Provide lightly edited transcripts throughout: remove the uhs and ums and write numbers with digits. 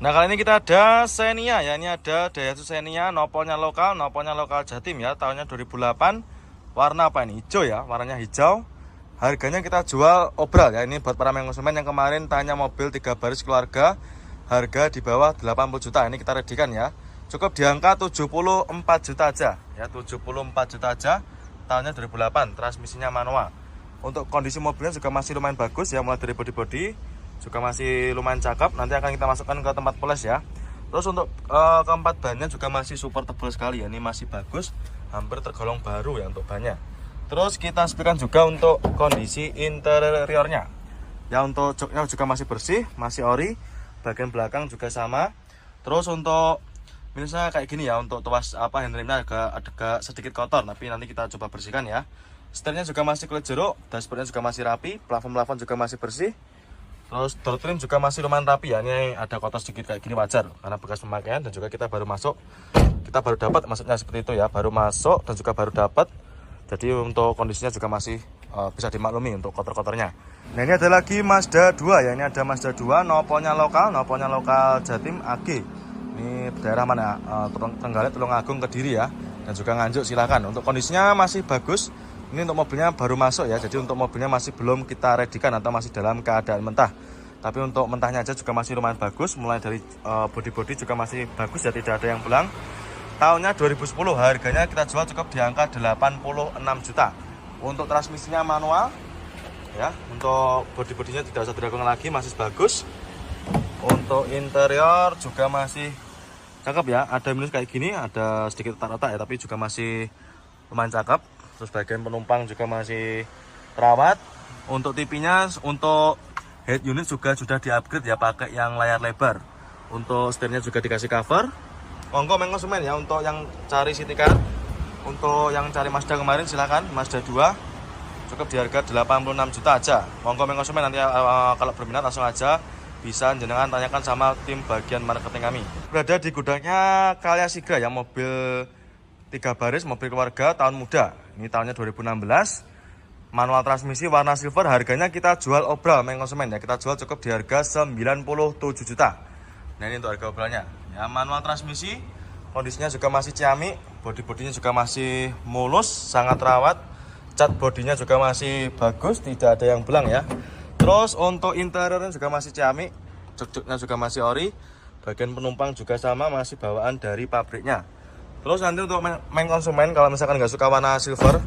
Nah, kali ini kita ada Xenia ya. Ini ada Daihatsu Xenia, nopolnya lokal Jatim ya. Tahunnya 2008. Warna apa ini? Hijau ya, warnanya hijau. Harganya kita jual obral ya. Ini buat para konsumen yang kemarin tanya mobil 3 baris keluarga, harga di bawah 80 juta. Ini kita redikan ya. Cukup di angka 74 juta aja ya, 74 juta aja. Tahunnya 2008, transmisinya manual. Untuk kondisi mobilnya juga masih lumayan bagus ya, mulai dari bodi-bodi juga masih lumayan cakep. Nanti akan kita masukkan ke tempat poles ya. Terus untuk keempat bannya juga masih super tebal sekali ya. Ini masih bagus, hampir tergolong baru ya untuk bannya. Terus kita sepikan juga untuk kondisi interiornya ya. Untuk joknya juga masih bersih, masih ori. Bagian belakang juga sama. Terus untuk minusnya kayak gini ya, untuk tuas handremnya agak sedikit kotor, tapi nanti kita coba bersihkan ya. Setirnya juga masih kulit jeruk, dashboardnya juga masih rapi, plafon juga masih bersih. Terus door trim juga masih lumayan rapi ya. Ini ada kotor sedikit kayak gini wajar karena bekas pemakaian, dan juga kita baru masuk, kita baru dapat, maksudnya seperti itu ya, baru masuk dan juga baru dapat. Jadi untuk kondisinya juga masih bisa dimaklumi untuk kotor-kotornya. Nah, ini ada lagi Mazda 2 ya. Ini ada Mazda 2, nopolnya lokal Jatim AG. Ini daerah mana? Trenggalek, Tulungagung, Kediri ya. Dan juga Nganjuk, silakan. Untuk kondisinya masih bagus. Ini untuk mobilnya baru masuk ya. Jadi untuk mobilnya masih belum kita redikan atau masih dalam keadaan mentah. Tapi untuk mentahnya aja juga masih lumayan bagus. Mulai dari bodi-bodi juga masih bagus ya, tidak ada yang belang. Tahunnya 2010, harganya kita jual cukup di angka 86 juta. Untuk transmisinya manual ya. Untuk bodi-bodinya tidak usah diragukan lagi, masih bagus. Untuk interior juga masih cakep ya. Ada minus kayak gini, ada sedikit retak-retak ya, tapi juga masih lumayan cakep. Terus bagian penumpang juga masih terawat. Untuk TV-nya, untuk head unit juga sudah di-upgrade ya, pakai yang layar lebar. Untuk setirnya juga dikasih cover. Monggo konsumen ya, untuk yang cari city car, untuk yang cari Mazda kemarin silakan, Mazda 2 cukup di harga 86 juta aja. Monggo konsumen, nanti kalau berminat langsung aja bisa jenengan tanyakan sama tim bagian marketing kami. Berada di gudangnya Kalya Sigra ya, mobil 3 baris, mobil keluarga tahun muda. Ini tahunnya 2016. Manual transmisi warna silver, harganya kita jual obral konsumen ya. Kita jual cukup di harga 97 juta. Nah, ini untuk harga obralnya. Ya, manual transmisi, kondisinya juga masih ciamik, bodi-bodinya juga masih mulus, sangat rawat. Cat bodinya juga masih bagus, tidak ada yang belang ya. Terus untuk interiornya juga masih ciamik, jok-joknya juga masih ori. Bagian penumpang juga sama, masih bawaan dari pabriknya. Terus nanti untuk konsumen, kalau misalkan nggak suka warna silver,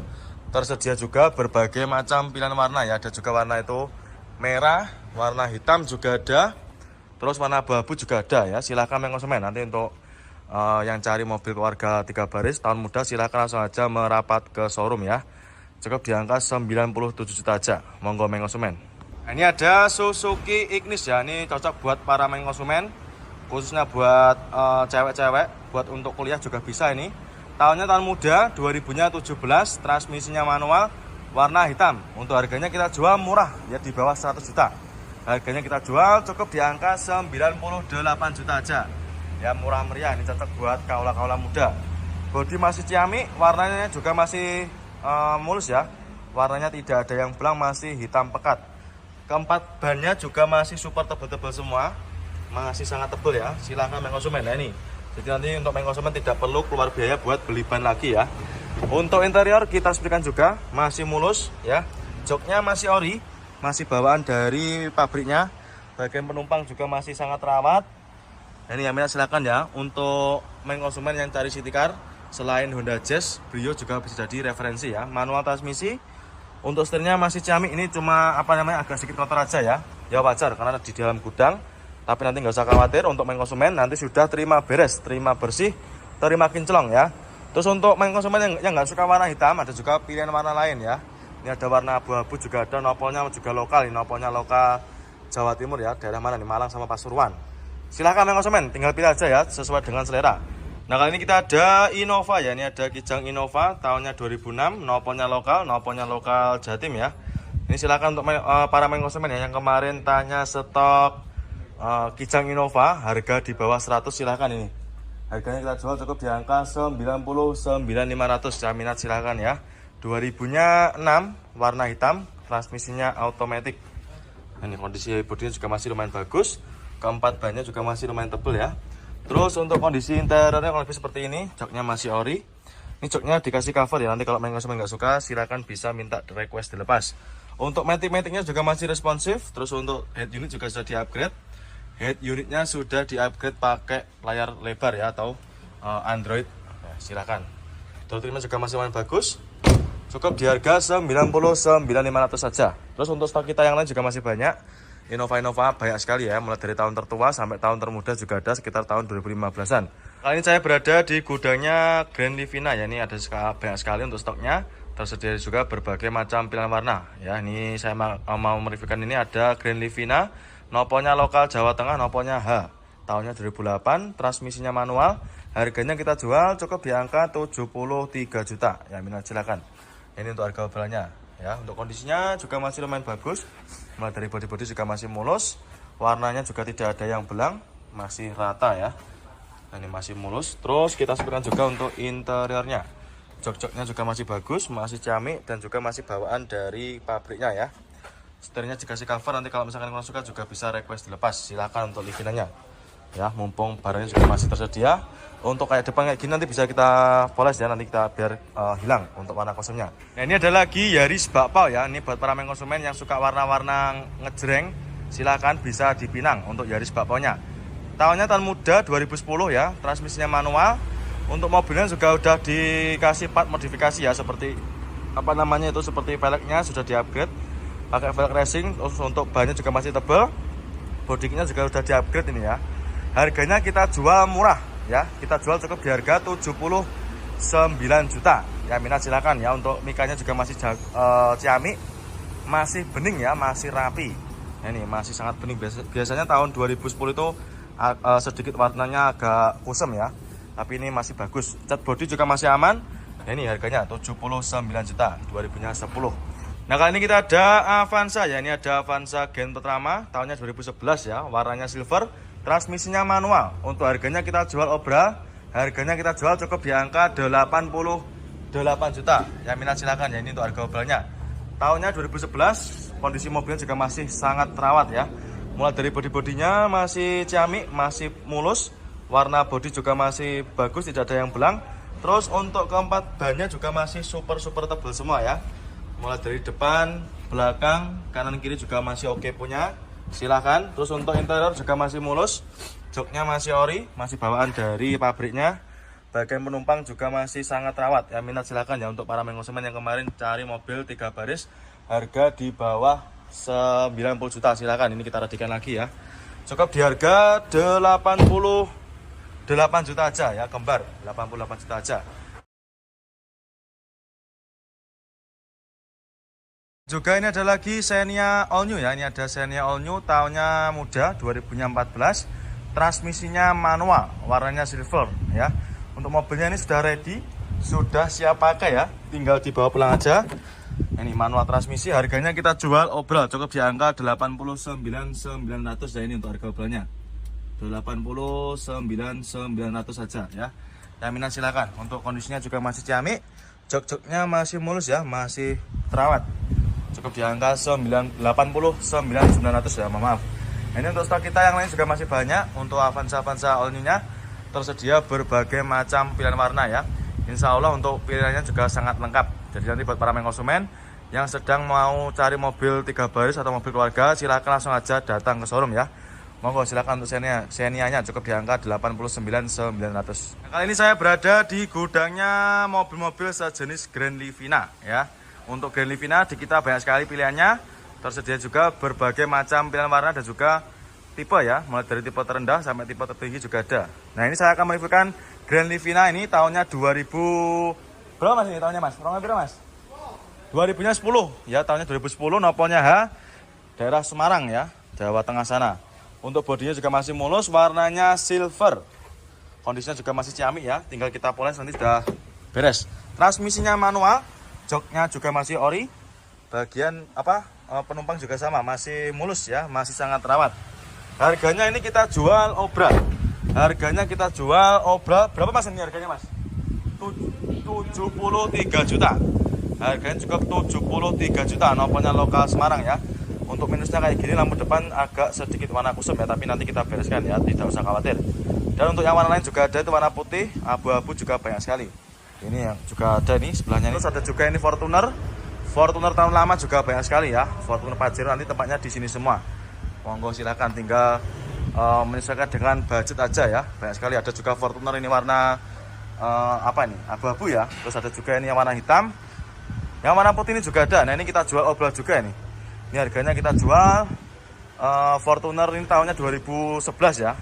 tersedia juga berbagai macam pilihan warna ya. Ada juga warna itu merah, warna hitam juga ada. Terus warna abu-abu juga ada ya. Silahkan konsumen, nanti untuk yang cari mobil keluarga 3 baris tahun muda, silahkan langsung aja merapat ke showroom ya. Cukup di angka 97 juta aja. Monggo konsumen. Nah, ini ada Suzuki Ignis ya. Ini cocok buat para konsumen, khususnya buat cewek-cewek, buat untuk kuliah juga bisa ini. Tahunnya tahun muda, 2017, transmisinya manual, warna hitam. Untuk harganya kita jual murah ya, di bawah 100 juta. Harganya kita jual cukup di angka 98 juta aja. Ya, murah meriah, ini cocok buat kaula-kaula muda. Bodi masih ciamik, warnanya juga masih mulus ya. Warnanya tidak ada yang belang, masih hitam pekat. Keempat bannya juga masih super tebal-tebal semua. Masih sangat tebal ya. Silahkan konsumen. Nah, ini. Jadi nanti untuk konsumen tidak perlu keluar biaya buat beli ban lagi ya. Untuk interior kita sepikan juga masih mulus ya. Joknya masih ori, masih bawaan dari pabriknya. Bagian penumpang juga masih sangat rawat. Ini yang minat silakan ya. Untuk konsumen yang cari city car, selain Honda Jazz, Brio juga bisa jadi referensi ya. Manual transmisi. Untuk setirnya masih ciamik, ini cuma agak sedikit kotor aja ya. Ya wajar karena di dalam gudang. Tapi nanti nggak usah khawatir, untuk konsumen nanti sudah terima beres, terima bersih, terima kinclong ya. Terus untuk konsumen yang nggak suka warna hitam, ada juga pilihan warna lain ya. Ini ada warna abu-abu juga ada, nopolnya juga lokal. Ini nopolnya lokal Jawa Timur ya, daerah mana nih, Malang sama Pasuruan. Silahkan konsumen, tinggal pilih aja ya, sesuai dengan selera. Nah, kali ini kita ada Innova ya. Ini ada Kijang Innova, tahunnya 2006, nopolnya lokal Jatim ya. Ini silahkan untuk para konsumen ya, yang kemarin tanya stok Kijang Innova, harga di bawah 100, silahkan ini. Harganya kita jual cukup di angka 99.500, jaminan silahkan ya. 2000-nya 6, warna hitam, transmisinya automatic. Ini kondisi bodinya juga masih lumayan bagus. keempat bannya juga masih lumayan tebel ya. Terus untuk kondisi interiornya kurang lebih seperti ini. Joknya masih ori. Ini joknya dikasih cover ya, nanti kalau main konsumen nggak suka silakan bisa minta request dilepas. Untuk matic-maticnya juga masih responsif. Terus untuk head unit juga sudah di-upgrade. Head unitnya sudah di-upgrade pakai layar lebar ya, atau Android ya, silakan. Door trimnya juga masih lumayan bagus. Cukup di harga 99.500 saja. Terus untuk stok kita yang lain juga masih banyak. Innova banyak sekali ya, mulai dari tahun tertua sampai tahun termuda juga ada sekitar tahun 2015-an. Kali ini saya berada di gudangnya Grand Livina ya, ini ada banyak sekali untuk stoknya. Tersedia juga berbagai macam pilihan warna ya. Ini saya mau mereviewkan, ini ada Grand Livina, noponya lokal Jawa Tengah, noponya H. Tahunnya 2008, transmisinya manual. Harganya kita jual cukup di angka 73 juta. Ya, minat silakan. Ini untuk harga obrolannya ya. Untuk kondisinya juga masih lumayan bagus. Mulai dari bodi-bodi juga masih mulus. Warnanya juga tidak ada yang belang, masih rata ya. Ini masih mulus. Terus kita sebutkan juga untuk interiornya. Jok-joknya juga masih bagus, masih ciamik, dan juga masih bawaan dari pabriknya ya. Setirnya dikasih cover, nanti kalau misalkan kalian suka juga bisa request dilepas. Silakan untuk Livinanya ya, mumpung barangnya juga masih tersedia. Untuk kayak depan kayak gini nanti bisa kita poles ya, nanti kita biar hilang untuk warna kosongnya. Nah, ini ada lagi Yaris bakpao ya. Ini buat para main konsumen yang suka warna-warna ngejreng, silakan bisa dipinang untuk Yaris bakpao-nya. Tahunnya tahun muda 2010 ya, transmisinya manual. Untuk mobilnya juga udah dikasih part modifikasi ya, seperti apa namanya itu, seperti velgnya sudah di-upgrade pakai velg racing. Terus untuk bannya juga masih tebal. Bodinya juga udah di-upgrade ini ya. Harganya kita jual murah ya, kita jual cukup di harga 79 juta. Ya, minat silakan ya. Untuk mikanya juga masih ciamik, masih bening ya, masih rapi. Nah, ini masih sangat bening. Biasanya tahun 2010 itu sedikit warnanya agak kusam ya, tapi ini masih bagus. Cat body juga masih aman. Nah, ini harganya 79 juta, 2000-nya 10. Nah, kali ini kita ada Avanza ya. Ini ada Avanza Gen pertama, tahunnya 2011 ya, warnanya silver, transmisinya manual. Untuk harganya kita jual obral. Harganya kita jual cukup di angka 88 juta. Ya, minat silakan ya, ini untuk harga obralnya. Tahunnya 2011, kondisi mobilnya juga masih sangat terawat ya. Mulai dari bodi-bodinya masih ciamik, masih mulus. Warna bodi juga masih bagus, tidak ada yang belang. Terus untuk keempat bannya juga masih super tebal semua ya. Mulai dari depan, belakang, kanan kiri juga masih oke punya. Silahkan. Terus untuk interior juga masih mulus. Joknya masih ori, masih bawaan dari pabriknya. Bagian penumpang juga masih sangat rawat ya. Minat silahkan ya untuk para konsumen yang kemarin cari mobil 3 baris harga di bawah 90 juta. Silahkan, ini kita radikan lagi ya. Cukup di harga 88 juta aja ya, kembar 88 juta aja. Juga ini ada lagi Xenia All New ya. Ini ada Xenia All New, tahunnya muda 2014. Transmisinya manual, warnanya silver ya. Untuk mobilnya ini sudah ready, sudah siap pakai ya. Tinggal dibawa pulang aja. Ini manual transmisi, harganya kita jual obral cukup di angka 89.900 ya. Ini untuk harga obralnya 89.900 saja ya. Yang minat silakan. Untuk kondisinya juga masih ciamik, jok-joknya masih mulus ya, masih terawat. Cukup di angka 89.900 ya, maaf. Ini untuk stok kita yang lain juga masih banyak. Untuk Avanza All New-nya tersedia berbagai macam pilihan warna ya. Insya Allah untuk pilihannya juga sangat lengkap. Jadi nanti buat para konsumen yang sedang mau cari mobil 3 baris atau mobil keluarga, silakan langsung aja datang ke showroom ya. Monggo silakan untuk Xenia-nya cukup di angka 89.900. Nah, kali ini saya berada di gudangnya mobil-mobil sejenis Grand Livina ya. Untuk Grand Livina di kita banyak sekali pilihannya. Tersedia juga berbagai macam pilihan warna dan juga tipe ya. Mulai dari tipe terendah sampai tipe tertinggi juga ada. Nah, ini saya akan mereviewkan Grand Livina ini tahunnya 2000. Berapa mas ini tahunnya mas? Berapa mas? 2000-nya 10 ya, tahunnya 2010, noponya H, daerah Semarang ya, Jawa Tengah sana. Untuk bodinya juga masih mulus, warnanya silver. Kondisinya juga masih ciamik ya, tinggal kita poles nanti sudah beres. Transmisinya manual, joknya juga masih ori. Bagian penumpang juga sama, masih mulus ya, masih sangat rawat. Harganya ini kita jual obral. Harganya kita jual obral. Berapa mas ini harganya mas? 73 juta. Harganya cukup 73 juta, noponya lokal Semarang ya. Untuk minusnya kayak gini, lampu depan agak sedikit warna kusam ya, tapi nanti kita bereskan ya, tidak usah khawatir. Dan untuk yang warna lain juga ada, itu warna putih, abu-abu juga banyak sekali. Ini yang juga ada nih sebelahnya. Terus ada juga ini Fortuner tahun lama juga banyak sekali ya. Fortuner Pajero nanti tempatnya di sini semua. Monggo silakan, tinggal menyesuaikan dengan budget aja ya. Banyak sekali. Ada juga Fortuner ini warna apa ini, abu-abu ya. Terus ada juga ini yang warna hitam. Yang warna putih ini juga ada. Nah ini kita jual obral juga nih. Ini harganya kita jual Fortuner ini tahunnya 2011 ya.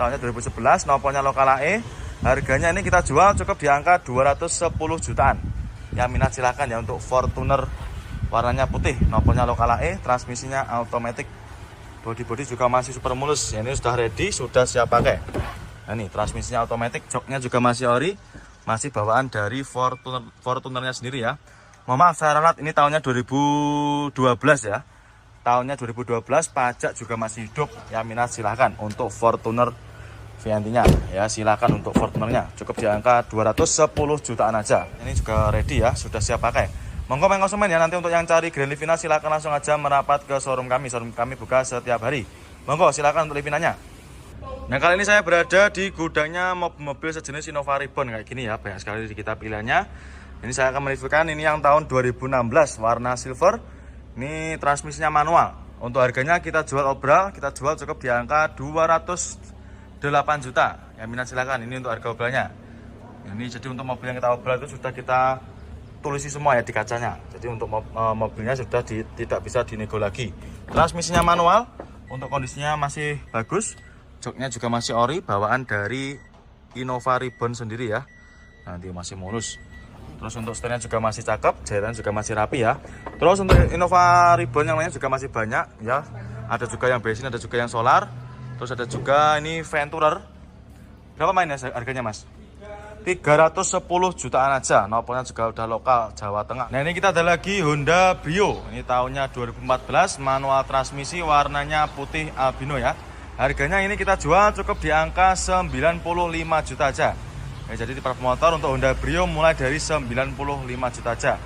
Tahunnya 2011, noponya lokal AE. Harganya ini kita jual cukup di angka 210 jutaan. Yang minat silahkan ya untuk Fortuner warnanya putih, noponya lokal AE, transmisinya automatic. Bodi juga masih super mulus. Ini sudah ready, sudah siap pakai. Nah, ini transmisinya automatic, joknya juga masih ori, masih bawaan dari Fortunernya sendiri ya. Mohon maaf saya ralat, ini tahunnya 2012 ya. Tahunnya 2012, pajak juga masih hidup. Yang minat silahkan untuk Fortuner Viantinya ya, silakan untuk Fortunernya cukup di angka 210 jutaan aja. Ini juga ready ya, sudah siap pakai. Monggo main konsumen ya, nanti untuk yang cari Grand Livina silakan langsung aja merapat ke showroom kami. Showroom kami buka setiap hari. Monggo silakan untuk Livinanya. Nah kali ini saya berada di gudangnya mobil sejenis Innova Reborn kayak gini ya, banyak sekali di kita pilihannya. Ini saya akan mereviewkan ini yang tahun 2016 warna silver. Ini transmisinya manual. Untuk harganya kita jual obral, kita jual cukup di angka 208 juta. Yang minat silakan, ini untuk harga obralnya. Ini jadi untuk mobil yang kita obral itu sudah kita tulisi semua ya di kacanya. Jadi untuk mobilnya sudah tidak bisa dinego lagi. Transmisinya manual, untuk kondisinya masih bagus. Joknya juga masih ori, bawaan dari Innova Reborn sendiri ya. Nanti masih mulus. Terus untuk setirnya juga masih cakep, jahitan juga masih rapi ya. Terus untuk Innova Reborn yang lainnya juga masih banyak ya. Ada juga yang bensin, ada juga yang solar. Terus ada juga ini Venturer. Berapa mainnya harganya mas? 310 jutaan aja. Noponya juga udah lokal Jawa Tengah. Nah ini kita ada lagi Honda Brio. Ini tahunnya 2014, manual transmisi, warnanya putih albino ya. Harganya ini kita jual cukup di angka 95 juta aja. Ya, jadi tipe motor untuk Honda Brio mulai dari 95 juta aja.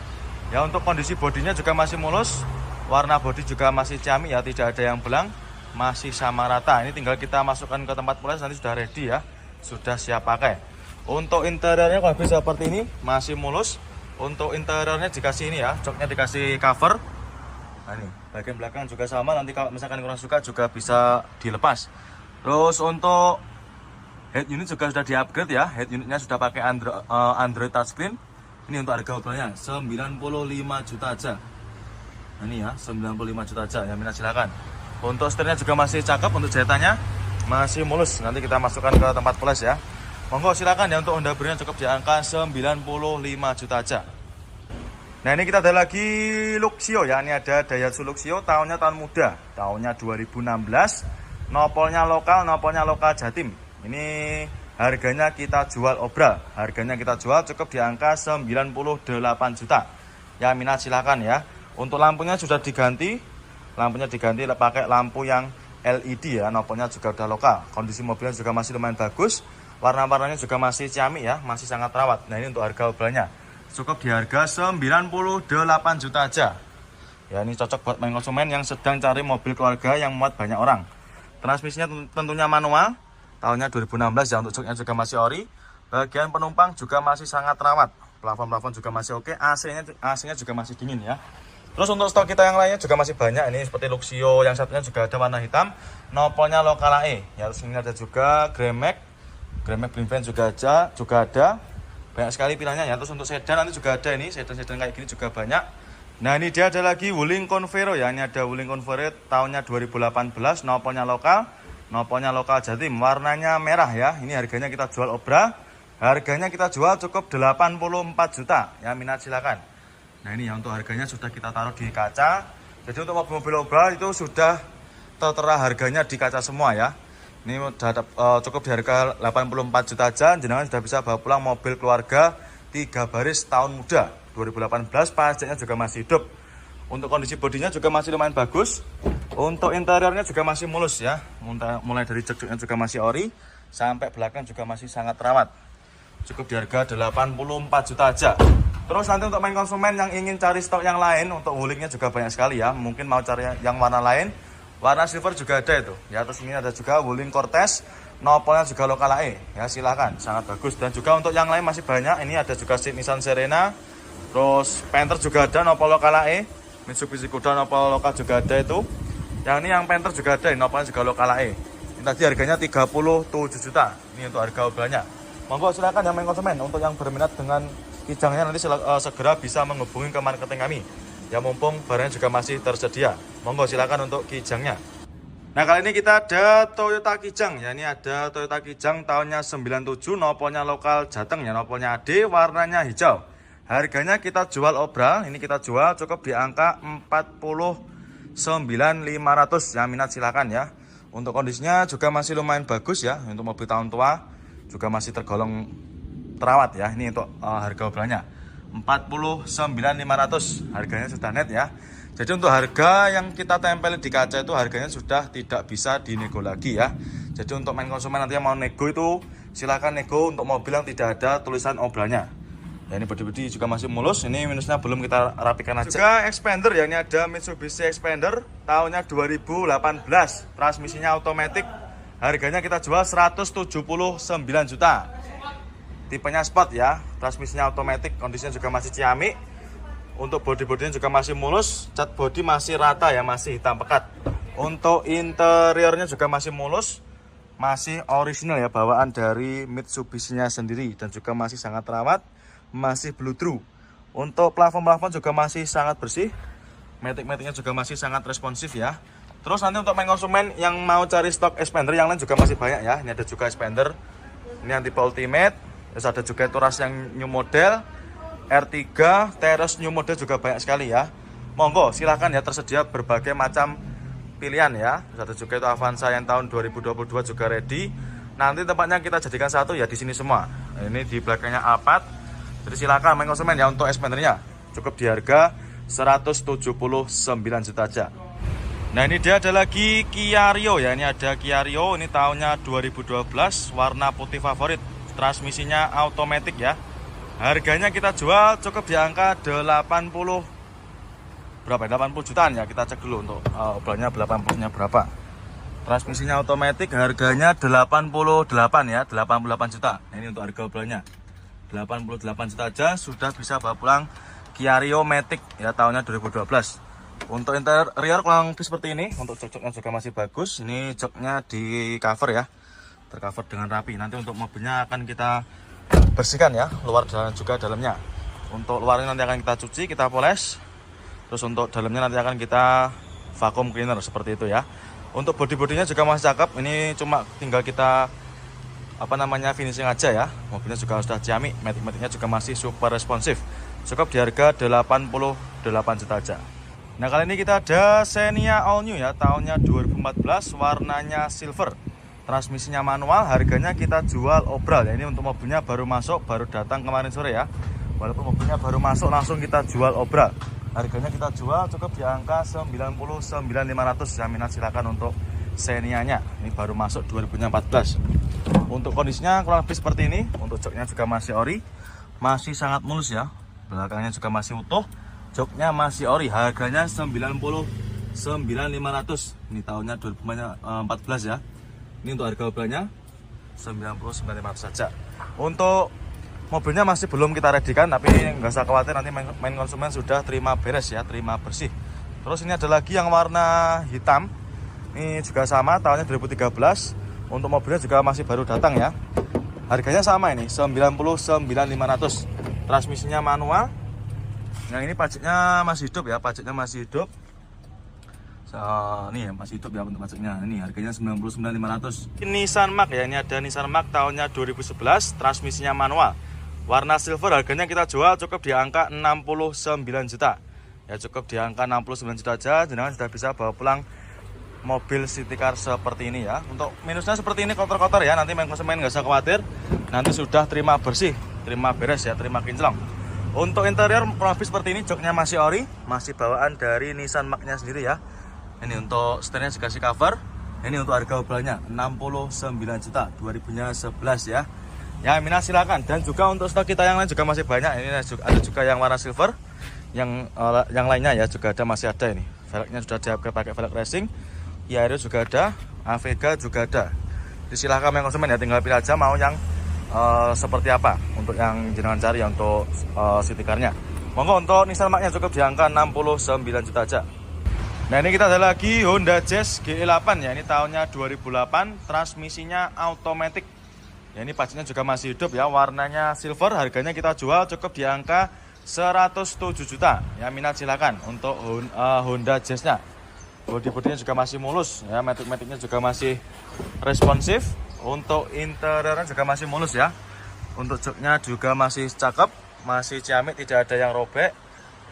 Ya untuk kondisi bodinya juga masih mulus. Warna bodi juga masih ciamik ya, tidak ada yang belang. Masih sama rata. Ini tinggal kita masukkan ke tempat poles, nanti sudah ready ya, sudah siap pakai. Untuk interiornya kalau bisa seperti ini, masih mulus. Untuk interiornya dikasih ini ya, joknya dikasih cover. Nah ini bagian belakang juga sama, nanti kalau misalkan kurang suka juga bisa dilepas. Terus untuk head unit juga sudah di-upgrade ya, head unitnya sudah pakai Android touchscreen. Ini untuk harga obrolannya 95 juta aja. Nah ini ya, 95 juta aja, yang minat silakan. Untuk setirnya juga masih cakep, untuk jahitannya masih mulus. Nanti kita masukkan ke tempat poles ya. Monggo silakan ya, untuk Honda Brio cukup di angka 95 juta aja. Nah ini kita ada lagi Luxio ya. Ini ada Daihatsu Luxio, tahunnya tahun muda, tahunnya 2016. Nopolnya lokal Jatim. Ini harganya kita jual obral. Harganya kita jual cukup di angka 98 juta. Ya minat silakan ya. Untuk lampunya sudah diganti. Lampunya diganti pakai lampu yang LED ya, nopolnya juga udah lokal. Kondisi mobilnya juga masih lumayan bagus. Warna-warnanya juga masih ciamik ya, masih sangat rawat. Nah ini untuk harga obralnya cukup di harga 98 juta aja. Ya ini cocok buat main konsumen yang sedang cari mobil keluarga yang muat banyak orang. Transmisinya tentunya manual, tahunnya 2016 ya. Untuk joknya juga masih ori. Bagian penumpang juga masih sangat rawat. Plafon juga masih oke. AC-nya juga masih dingin ya. Terus untuk stok kita yang lainnya juga masih banyak. Ini seperti Luxio, yang satunya juga ada warna hitam. Nopolnya lokal AE. Ya terus ini ada juga Grand Blind Van juga ada. Banyak sekali pilihannya ya. Terus untuk sedan nanti juga ada ini, sedan kayak gini juga banyak. Nah ini dia ada lagi Wuling Convero ya. Ini ada Wuling Convero tahunnya 2018, nopolnya lokal Jatim. Warnanya merah ya. Ini harganya kita jual obral. Harganya kita jual cukup 84 juta. Ya minat silakan. Nah ini ya, untuk harganya sudah kita taruh di kaca. Jadi untuk mobil-mobil obral itu sudah tertera harganya di kaca semua ya. Ini cukup di harga 84 juta aja. Jenengan sudah bisa bawa pulang mobil keluarga 3 baris tahun muda 2018. Pajaknya juga masih hidup. Untuk kondisi bodinya juga masih lumayan bagus. Untuk interiornya juga masih mulus ya. Mulai dari jok-joknya juga masih ori, sampai belakang juga masih sangat rawat. Cukup di harga 84 juta aja. Terus nanti untuk main konsumen yang ingin cari stok yang lain, untuk wulingnya juga banyak sekali ya. Mungkin mau cari yang warna lain, warna silver juga ada itu. Ya, terus ini ada juga wuling Cortez, nopolnya juga lokal AE. Ya, silakan, sangat bagus. Dan juga untuk yang lain masih banyak. Ini ada juga Nissan Serena, terus Panther juga ada, nopol lokal AE. Mitsubishi Kuda nopol lokal juga ada itu. Yang ini yang Panther juga ada, nopolnya juga lokal AE. Ini tadi harganya 37 juta. Ini untuk harga obrolannya. Monggo silakan yang main konsumen. Untuk yang berminat dengan kijangnya nanti segera bisa menghubungi ke marketing kami. Ya, mumpung barangnya juga masih tersedia. Monggo silakan untuk kijangnya. Nah, kali ini kita ada Toyota Kijang. Ya, ini ada Toyota Kijang tahunnya 97, nopolnya lokal Jateng ya, nopolnya AD, warnanya hijau. Harganya kita jual obral, ini kita jual cukup di angka 49.500. Yang minat silakan ya. Untuk kondisinya juga masih lumayan bagus ya. Untuk mobil tahun tua juga masih tergolong terawat ya. Ini untuk harga obrolannya 49.500. Harganya sudah net ya. Jadi untuk harga yang kita tempel di kaca itu harganya sudah tidak bisa dinego lagi ya. Jadi untuk main konsumen nanti yang mau nego itu silakan nego untuk mobil yang tidak ada tulisan obrolannya. Ya, ini bodi-bodi juga masih mulus. Ini minusnya belum kita rapikan aja. Juga Expander ya, ini ada Mitsubishi Expander tahunnya 2018, transmisinya otomatis. Harganya kita jual 179 juta. Tipenya sport ya, transmisinya otomatis, kondisinya juga masih ciamik. Untuk bodi-bodinya juga masih mulus, cat bodi masih rata ya, masih hitam pekat. Untuk interiornya juga masih mulus, masih original ya, bawaan dari Mitsubishi-nya sendiri. Dan juga masih sangat terawat, masih blue true. Untuk plafon-plafon juga masih sangat bersih. Matic-maticnya juga masih sangat responsif ya. Terus nanti untuk main konsumen yang mau cari stok Expander yang lain juga masih banyak ya. Ini ada juga Expander, ini yang tipe Ultimate. Terus ada juga itu ras yang new model, R3, Terus new model juga banyak sekali ya. Monggo silahkan ya, tersedia berbagai macam pilihan ya. Terus ada juga itu Avanza yang tahun 2022 juga ready. Nanti tempatnya kita jadikan satu ya di sini semua. Ini di belakangnya Alphard. Jadi silakan main konsumen ya untuk Expandernya. Cukup di harga 179 juta aja. Nah, ini dia ada lagi Kia Rio ya. Ini ada Kia Rio, ini tahunnya 2012, warna putih favorit. Transmisinya otomatis ya. Harganya kita jual cukup di angka 80 berapa ya? 80 jutaan ya. Kita cek dulu untuk obrolannya 80-nya berapa. Transmisinya otomatis, harganya 88 ya, 88 juta. Nah, ini untuk harga obrolannya 88 juta aja sudah bisa bawa pulang Kia Rio Matic ya, tahunnya 2012. Untuk interior kurang lebih seperti ini. Untuk jok-joknya juga masih bagus. Ini joknya di cover ya, tercover dengan rapi. Nanti untuk mobilnya akan kita bersihkan ya, luar dan juga dalamnya. Untuk luarnya nanti akan kita cuci, kita poles. Terus untuk dalamnya nanti akan kita vacuum cleaner seperti itu ya. Untuk bodi-bodinya juga masih cakep. Ini cuma tinggal kita finishing aja ya. Mobilnya juga sudah ciamik, matic-maticnya juga masih super responsif. Cukup di harga 88 juta aja. Nah, kali ini kita ada Xenia All New ya, tahunnya 2014, warnanya silver. Transmisinya manual, harganya kita jual obral ya. Ini untuk mobilnya baru masuk, baru datang kemarin sore ya. Walaupun mobilnya baru masuk langsung kita jual obral. Harganya kita jual cukup di angka 99.500. Yang minat silakan untuk Xenia-nya. Ini baru masuk 2014. Untuk kondisinya kurang lebih seperti ini. Untuk joknya juga masih ori, masih sangat mulus ya. Belakangnya juga masih utuh, joknya masih ori. Harganya 99.500. Ini tahunnya 2014 ya. Ini untuk harga obrolannya 99.500 saja. Untuk mobilnya masih belum kita redikan, tapi nggak usah khawatir, nanti main konsumen sudah terima beres ya, terima bersih. Terus ini ada lagi yang warna hitam. Ini juga sama, tahunnya 2013. Untuk mobilnya juga masih baru datang ya. Harganya sama ini, 99.500. Transmisinya manual. Yang ini pajaknya masih hidup ya, pajaknya masih hidup. Nih ya, masih hidup ya untuk pajaknya. Ini harganya 99.500. Ini Nissan Mark ya, ini ada Nissan Mark tahunnya 2011, transmisinya manual. Warna silver, harganya kita jual cukup di angka 69 juta. Ya, cukup di angka 69 juta aja, jenengan sudah bisa bawa pulang mobil city car seperti ini ya. Untuk minusnya seperti ini, kotor-kotor ya. Nanti main konsumen nggak usah khawatir, nanti sudah terima bersih, terima beres ya, terima kinclong. Untuk interior kurang lebih seperti ini, joknya masih ori, masih bawaan dari Nissan Mark-nya sendiri ya. Ini untuk setirnya dikasih cover. Ini untuk harga obrolannya 69 juta, 2011 ya. Ya Mina silakan. Dan juga untuk stok kita yang lain juga masih banyak. Ini ada juga yang warna silver, yang lainnya ya juga ada, masih ada ini. Velgnya sudah diupgrade pakai velg racing. Yaris juga ada, Avega juga ada. Jadi silahkan yang konsumen ya, tinggal pilih aja mau yang seperti apa untuk yang jenengan cari ya untuk city car-nya. Monggo untuk Nissan Mark-nya cukup di angka 69 juta aja. Nah ini kita ada lagi Honda Jazz GE8 ya, ini tahunnya 2008, transmisinya automatic. Ya ini pastinya juga masih hidup ya, warnanya silver, harganya kita jual cukup di angka 107 juta. Ya minat silakan untuk Honda Jazz-nya. Bodi-bodinya juga masih mulus ya, matic-maticnya juga masih responsif. Untuk interiornya juga masih mulus ya. Untuk joknya juga masih cakep, masih ciamik, tidak ada yang robek.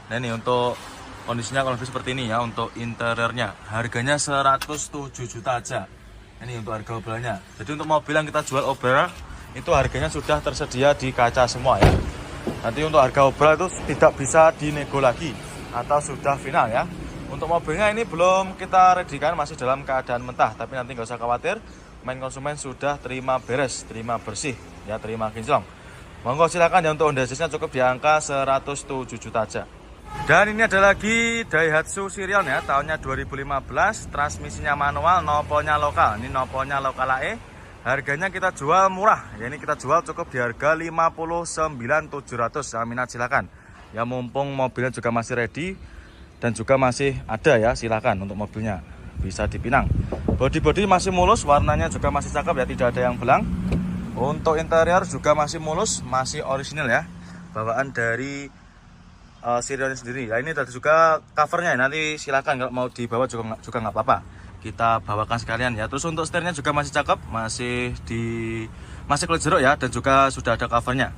Nah ini untuk kondisinya kalau lebih seperti ini ya untuk interiornya. Harganya 107 juta aja. Ini untuk harga obrolannya. Jadi untuk mobil yang kita jual obral itu harganya sudah tersedia di kaca semua ya. Nanti untuk harga obral itu tidak bisa dinego lagi atau sudah final ya. Untuk mobilnya ini belum kita readykan, masih dalam keadaan mentah. Tapi nanti nggak usah khawatir, main konsumen sudah terima beres, terima bersih ya, terima kinclong. Monggo silakan ya, untuk Honda Jazz-nya cukup di angka 107 juta aja. Dan ini ada lagi Daihatsu Sirion ya, tahunnya 2015, transmisinya manual, nopolnya lokal. Ini nopolnya lokal AE. Harganya kita jual murah. Ya ini kita jual cukup di harga 59.700. Minat silakan. Ya mumpung mobilnya juga masih ready dan juga masih ada ya, silakan untuk mobilnya bisa dipinang. Bodi-bodi masih mulus, warnanya juga masih cakep ya, tidak ada yang belang. Untuk interior juga masih mulus, masih orisinil ya. Bawaan dari Sirion sendiri. Nah ini ada juga covernya, nanti silakan kalau mau dibawa juga nggak apa-apa, kita bawakan sekalian ya. Terus untuk setirnya juga masih cakep, masih kulit jeruk ya, dan juga sudah ada covernya.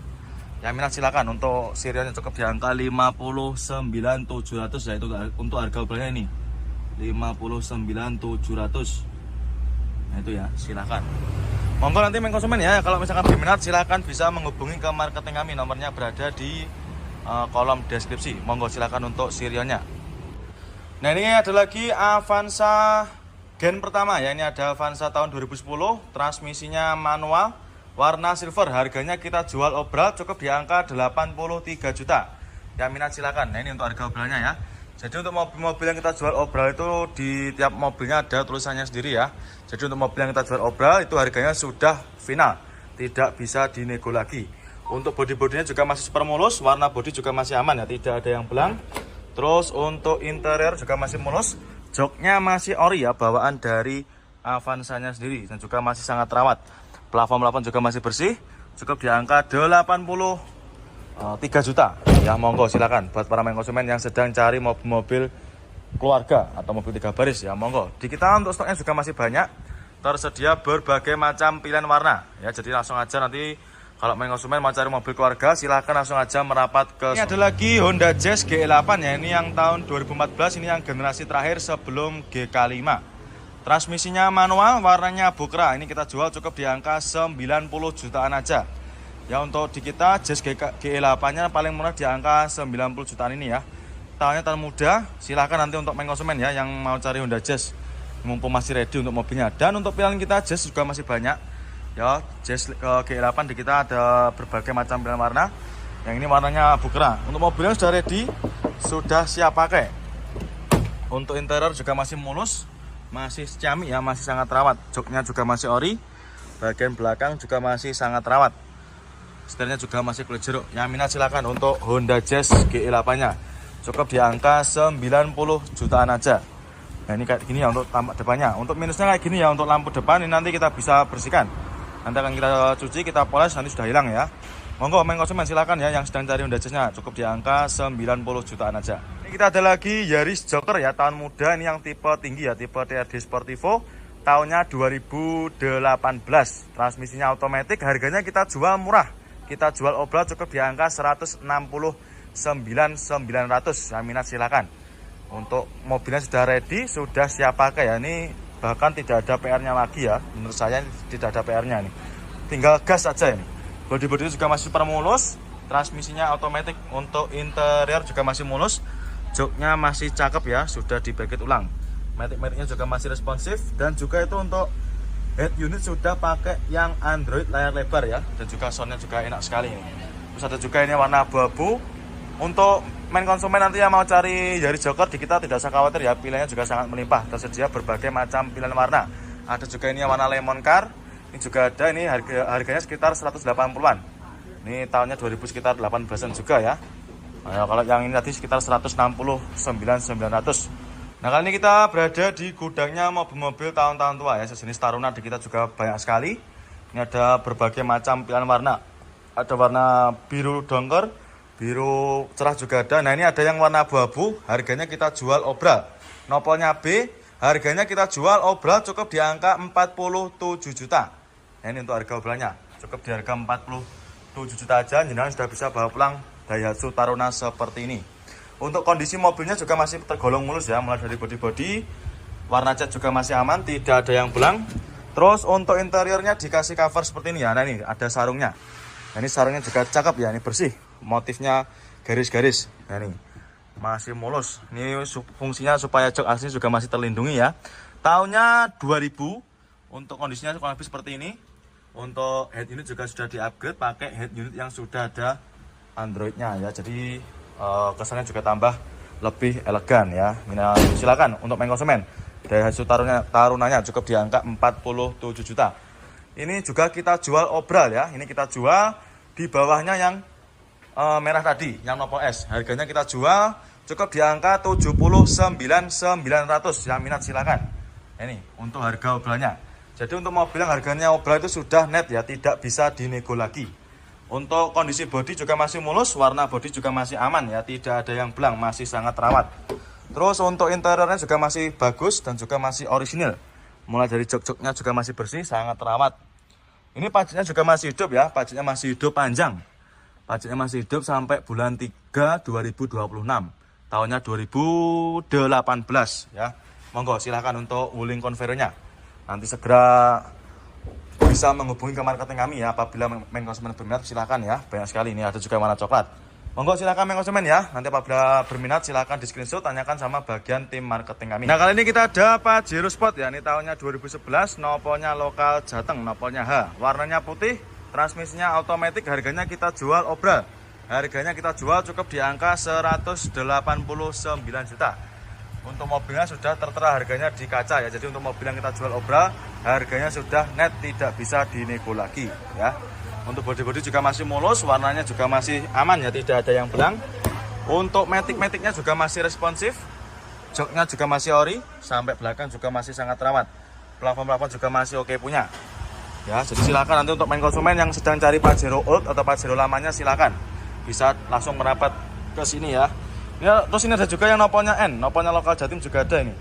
Ya minat silakan untuk Sirionnya cukup di angka 59.700 ya, itu untuk harga obrolannya ini 59.700. Nah itu ya, silakan. Monggo nanti main konsumen ya, kalau misalkan berminat silakan bisa menghubungi ke marketing kami, nomornya berada di kolom deskripsi. Monggo silakan untuk Sirionnya. Nah ini ada lagi Avanza gen pertama ya, ini ada Avanza tahun 2010, transmisinya manual, warna silver. Harganya kita jual obral cukup di angka 83 juta. Yang minat silakan. Nah ini untuk harga obralnya ya. Jadi untuk mobil-mobil yang kita jual obral itu di tiap mobilnya ada tulisannya sendiri ya. Jadi untuk mobil yang kita jual obral itu harganya sudah final, tidak bisa dinego lagi. Untuk bodi-bodinya juga masih super mulus, warna bodi juga masih aman ya, tidak ada yang belang. Terus untuk interior juga masih mulus, joknya masih ori ya, bawaan dari Avanzanya sendiri, dan juga masih sangat rawat. Plafon juga masih bersih, cukup di angka 83 juta. Ya monggo silakan buat para main konsumen yang sedang cari mobil keluarga atau mobil 3 baris ya, monggo. Di kita untuk stoknya juga masih banyak, tersedia berbagai macam pilihan warna ya. Jadi langsung aja nanti kalau main konsumen mau cari mobil keluarga, silahkan langsung aja merapat ke. Ini ada lagi Honda Jazz GE8 ya, ini yang tahun 2014, ini yang generasi terakhir sebelum GK5. Transmisinya manual, warnanya bukra. Ini kita jual cukup di angka 90 jutaan aja. Ya untuk di kita Jazz GE8-nya paling murah di angka 90 jutaan ini ya. Tahunnya tahun muda, silahkan nanti untuk main konsumen ya yang mau cari Honda Jazz, mumpung masih ready untuk mobilnya. Dan untuk pilihan kita Jazz juga masih banyak. Ya, Jazz GE8 di kita ada berbagai macam pilihan warna. Yang ini warnanya bukra. Untuk mobilnya sudah ready, sudah siap pakai. Untuk interior juga masih mulus, masih ciamik ya, masih sangat rawat. Joknya juga masih ori. Bagian belakang juga masih sangat rawat. Setirnya juga masih kulit jeruk. Yang minat silakan untuk Honda Jazz GE8-nya. Cukup di angka 90 jutaan aja. Nah, ini kayak gini ya untuk tampak depannya. Untuk minusnya kayak gini ya, untuk lampu depan ini nanti kita bisa bersihkan. Nanti akan kita cuci, kita poles, nanti sudah hilang ya. Monggo main konsumen silakan ya yang sedang cari Honda Jazz-nya, cukup di angka 90 jutaan aja. Ini kita ada lagi Yaris Joker ya, tahun muda, ini yang tipe tinggi ya, tipe TRD Sportivo, tahunnya 2018. Transmisinya otomatis, harganya kita jual murah. Kita jual obral cukup di angka 169.900. Yang minat silakan. Untuk mobilnya sudah ready, sudah siap pakai ya. Ini bahkan tidak ada PR-nya lagi ya, menurut saya tidak ada PR-nya nih, tinggal gas aja ini. Bodi-bodi juga masih super mulus, transmisinya otomatis. Untuk interior juga masih mulus, joknya masih cakep ya, sudah dibaget ulang, matic-maticnya juga masih responsif. Dan juga itu untuk Head unit sudah pakai yang Android layar lebar ya, dan juga soundnya juga enak sekali ini. Terus ada juga ini warna abu-abu. Untuk main konsumen nanti yang mau cari Yaris Joker di kita tidak usah khawatir ya, pilihannya juga sangat melimpah, tersedia berbagai macam pilihan warna. Ada juga ini yang warna lemon car, ini juga ada, ini harganya sekitar 180-an. Ini tahunnya 2000 sekitar 18-an juga ya. Nah, kalau yang ini tadi sekitar 169.900. Nah, kali ini kita berada di gudangnya mobil-mobil tahun-tahun tua ya, sejenis Taruna. Di kita juga banyak sekali. Ini ada berbagai macam pilihan warna. Ada warna biru dongker, biru cerah juga ada. Nah, ini ada yang warna abu-abu, harganya kita jual obral. Nopolnya B, harganya kita jual obral cukup di angka 47 juta. Nah, ini untuk harga obralnya, cukup di harga 47 juta aja. Jenengan sudah bisa bawa pulang Daihatsu Taruna seperti ini. Untuk kondisi mobilnya juga masih tergolong mulus ya, mulai dari bodi-bodi, warna cat juga masih aman, tidak ada yang belang. Terus untuk interiornya dikasih cover seperti ini ya. Nah, ini ada sarungnya. Nah, ini sarungnya juga cakep ya, ini bersih, motifnya garis-garis. Nah, ini masih mulus. Ini fungsinya supaya jok aslinya juga masih terlindungi ya. Tahunnya 2000. Untuk kondisinya kurang lebih seperti ini. Untuk head unit juga sudah di-upgrade pakai head unit yang sudah ada Androidnya ya. Jadi kesannya juga tambah lebih elegan ya. Silakan untuk main konsumen. Daihatsu Tarunanya cukup di angka 47 juta. Ini juga kita jual obral ya. Ini kita jual di bawahnya yang merah tadi, yang Nopo S. Harganya kita jual cukup di angka 79.900. Yang minat silakan. Ini untuk harga obralnya. Jadi untuk mobil yang harganya obral itu sudah net ya, tidak bisa dinego lagi. Untuk kondisi bodi juga masih mulus, warna bodi juga masih aman ya, tidak ada yang belang, masih sangat rawat. Terus untuk interiornya juga masih bagus dan juga masih orisinil. Mulai dari jok-joknya juga masih bersih, sangat rawat. Ini pajaknya juga masih hidup ya, pajaknya masih hidup panjang. Pajaknya masih hidup sampai bulan 3 2026. Tahunnya 2018 ya. Monggo silahkan untuk wuling konvernya. Nanti segera bisa menghubungi ke marketing kami ya, apabila main konsumen berminat silahkan ya, banyak sekali. Ini ada juga warna coklat. Monggo silahkan main konsumen ya, nanti apabila berminat silahkan di screenshot, tanyakan sama bagian tim marketing kami. Nah, kali ini kita ada Pajero Sport ya, ini tahunnya 2011, nopolnya lokal Jateng, nopolnya H, warnanya putih, transmisinya otomatis, harganya kita jual obral. Harganya kita jual cukup di angka 189 juta. Untuk mobilnya sudah tertera harganya di kaca ya. Jadi untuk mobil yang kita jual obral, harganya sudah net, tidak bisa dinego lagi ya. Untuk bodi-bodi juga masih mulus, warnanya juga masih aman ya, tidak ada yang belang. Untuk matic-maticnya juga masih responsif. Joknya juga masih ori, sampai belakang juga masih sangat rawat. Plafon-plafon juga masih oke punya. Ya, jadi silakan nanti untuk main konsumen yang sedang cari Pajero old atau Pajero lamanya, silakan bisa langsung merapat ke sini ya. Ya, terus ini ada juga yang nopolnya N, nopolnya lokal Jatim juga ada ini.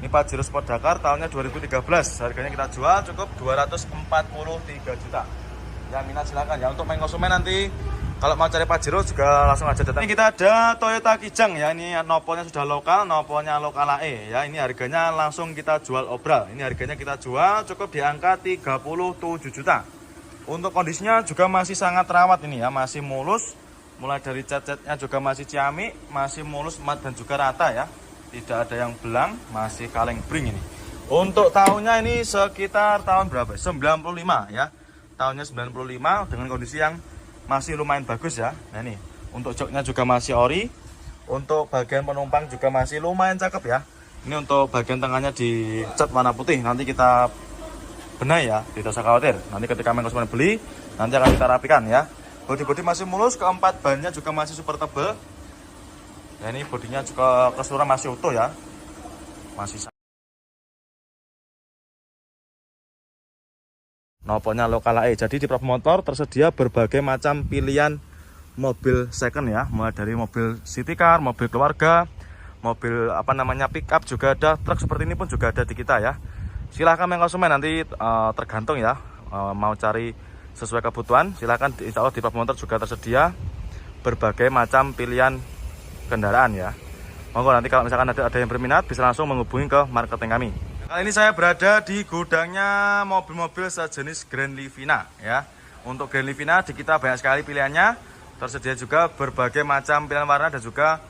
Ini Pajero Sport Dakar tahunnya 2013, harganya kita jual cukup 243 juta. Ya, minat silakan ya. Untuk main konsumen nanti kalau mau cari Pajero juga langsung aja datang. Ini kita ada Toyota Kijang ya, ini nopolnya sudah lokal, nopolnya lokal AE ya. Ini harganya langsung kita jual obral. Ini harganya kita jual cukup di angka 37 juta. Untuk kondisinya juga masih sangat rawat ini ya, masih mulus. Mulai dari cat-catnya juga masih ciamik, masih mulus, mat dan juga rata ya. Tidak ada yang belang, masih kaleng bring ini. Untuk tahunnya ini sekitar tahun berapa? 95 ya. Tahunnya 95 dengan kondisi yang masih lumayan bagus ya. Nah ini, untuk joknya juga masih ori. Untuk bagian penumpang juga masih lumayan cakep ya. Ini untuk bagian tengahnya dicat warna putih. Nanti kita benahi ya, tidak usah khawatir. Nanti ketika main konsumen beli, nanti akan kita rapikan ya. Bodi-bodi masih mulus, keempat bannya juga masih super tebal. Ya, ini bodinya juga keseluruhan masih utuh ya. Masih nopolnya lokal AE. Jadi di Prap Motor tersedia berbagai macam pilihan mobil second ya, mulai dari mobil city car, mobil keluarga, mobil pick up juga ada, truk seperti ini pun juga ada di kita ya. Silahkan main konsumen, nanti tergantung ya, mau cari sesuai kebutuhan, silahkan. Insya Allah di Prap Motor juga tersedia berbagai macam pilihan kendaraan ya. Monggo nanti kalau misalkan ada yang berminat bisa langsung menghubungi ke marketing kami. Kali ini saya berada di gudangnya mobil-mobil sejenis Grand Livina ya. Untuk Grand Livina di kita banyak sekali pilihannya, tersedia juga berbagai macam pilihan warna dan juga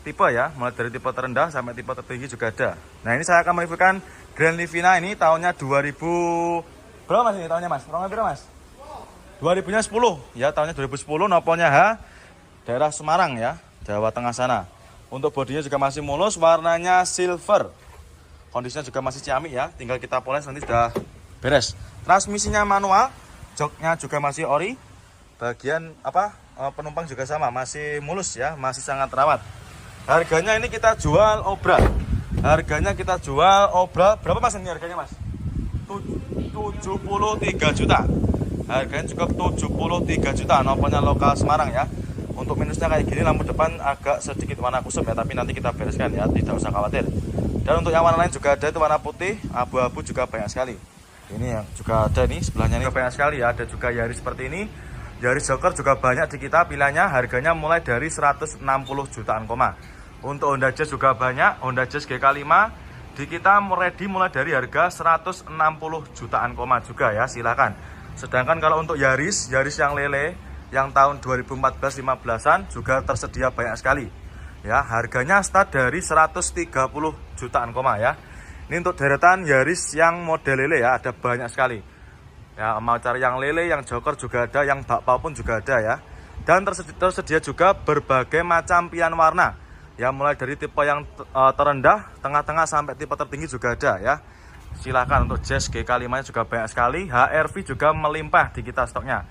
tipe ya, mulai dari tipe terendah sampai tipe tertinggi juga ada. Nah, ini saya akan mereviewkan Grand Livina ini tahunnya 2011 Berapa Mas ini tahunnya Mas? Rongnya berapa Mas? 2000-nya 10 ya, tahunnya 2010, noponya H, daerah Semarang ya, Jawa Tengah sana. Untuk bodinya juga masih mulus, warnanya silver. Kondisinya juga masih ciamik ya, tinggal kita poles nanti sudah beres. Transmisinya manual, joknya juga masih ori. Bagian penumpang juga sama, masih mulus ya, masih sangat rawat. Harganya ini kita jual obral. Harganya kita jual obral. Berapa Mas ini harganya Mas? 73 juta. Harganya cukup 73 juta. Noponya lokal Semarang ya. Untuk minusnya kayak gini, lampu depan agak sedikit warna kusum ya, tapi nanti kita bereskan ya, tidak usah khawatir. Dan untuk yang warna lain juga ada, itu warna putih, abu-abu juga banyak sekali. Ini yang juga ada nih, sebelahnya nih banyak sekali ya. Ada juga Yaris seperti ini. Yaris Joker juga banyak di kita pilihannya, harganya mulai dari 160 jutaan koma. Untuk Honda Jazz juga banyak, Honda Jazz GK5 di kita ready mulai dari harga 160 jutaan koma juga ya, silakan. Sedangkan kalau untuk Yaris yang lele yang tahun 2014-15an juga tersedia banyak sekali. Ya, harganya start dari 130 jutaan koma ya. Ini untuk deretan Yaris yang model lele ya, ada banyak sekali. Ya, mau cari yang lele, yang Joker juga ada, yang bakpao pun juga ada ya. Dan tersedia juga berbagai macam pilihan warna. Ya, mulai dari tipe yang terendah, tengah-tengah sampai tipe tertinggi juga ada ya. Silahkan. Untuk Jazz GK5 juga banyak sekali. HRV juga melimpah di kita stoknya.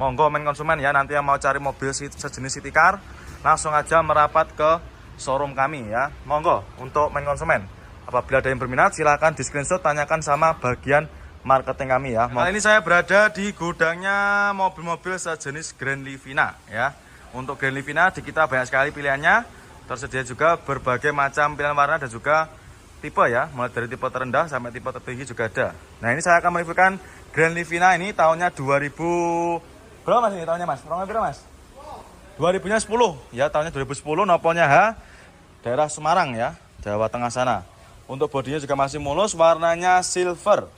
Monggo main konsumen ya, nanti yang mau cari mobil sejenis city car langsung aja merapat ke showroom kami ya. Monggo untuk main konsumen. Apabila ada yang berminat silahkan di screenshot, tanyakan sama bagian marketing kami ya. Kali ini saya berada di gudangnya mobil-mobil sejenis Grand Livina ya. Untuk Grand Livina di kita banyak sekali pilihannya. Tersedia juga berbagai macam pilihan warna dan juga tipe ya, mulai dari tipe terendah sampai tipe tertinggi juga ada. Nah, ini saya akan mereviewkan Grand Livina ini tahunnya 2000. Berapa Mas ini tahunnya Mas? Rongnya berapa Mas? 2000-nya 10 ya, tahunnya 2010, noponya H, daerah Semarang ya, Jawa Tengah sana. Untuk bodinya juga masih mulus, warnanya silver.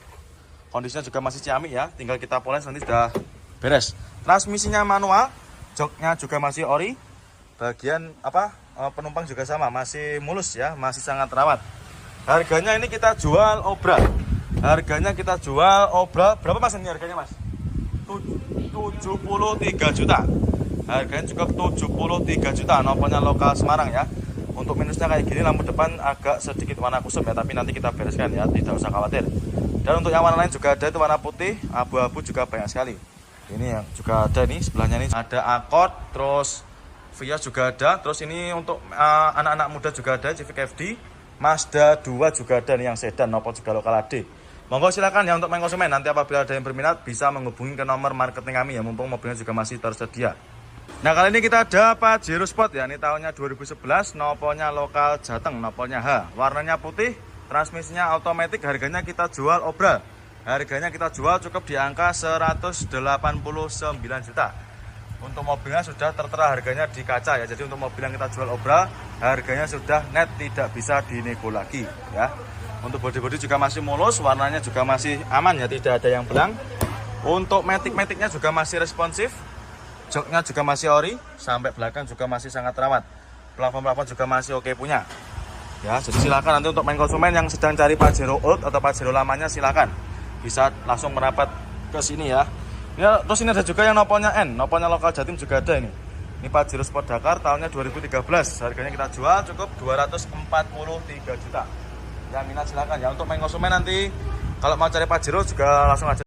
Kondisinya juga masih ciamik ya, tinggal kita poles nanti sudah beres. Transmisinya manual, joknya juga masih ori. Bagian penumpang juga sama, masih mulus ya, masih sangat rawat. Harganya ini kita jual obral. Harganya kita jual obral. Berapa Mas ini harganya Mas? 73 juta. Harganya cukup 73 juta. Noponya lokal Semarang ya. Untuk minusnya kayak gini, lampu depan agak sedikit warna kusum ya, tapi nanti kita bereskan ya, tidak usah khawatir. Dan untuk yang warna lain juga ada, itu warna putih, abu-abu juga banyak sekali. Ini yang juga ada nih, sebelahnya nih ada Accord, terus Vios juga ada. Terus ini untuk anak-anak muda juga ada, Civic FD, Mazda 2 juga ada nih yang sedan, nopo juga lokal AD. Monggo silakan ya untuk main konsumen. Nanti apabila ada yang berminat bisa menghubungi ke nomor marketing kami ya, mumpung mobilnya juga masih tersedia. Nah, kali ini kita ada Pajero Sport ya, ini tahunnya 2011, noponya lokal Jateng, noponya H. Warnanya putih, transmisinya otomatis, harganya kita jual obral. Harganya kita jual cukup di angka 189 juta. Untuk mobilnya sudah tertera harganya di kaca ya. Jadi untuk mobil yang kita jual obral harganya sudah net, tidak bisa dinego lagi ya. Untuk bodi-bodi juga masih mulus, warnanya juga masih aman ya, tidak ada yang belang. Untuk matic-maticnya juga masih responsif. Joknya juga masih ori, sampai belakang juga masih sangat rawat. Plafon-plafon juga masih oke punya. Ya, jadi silakan nanti untuk main konsumen yang sedang cari Pajero old atau Pajero lamanya, silakan bisa langsung merapat ke sini ya. Ya, terus ini ada juga yang noponya N, noponya lokal Jatim juga ada ini. Ini Pajero Sport Dakar tahunnya 2013. Harganya kita jual cukup 243 juta. Ya, minat silakan ya. Untuk main konsumen nanti kalau mau cari Pajero juga langsung aja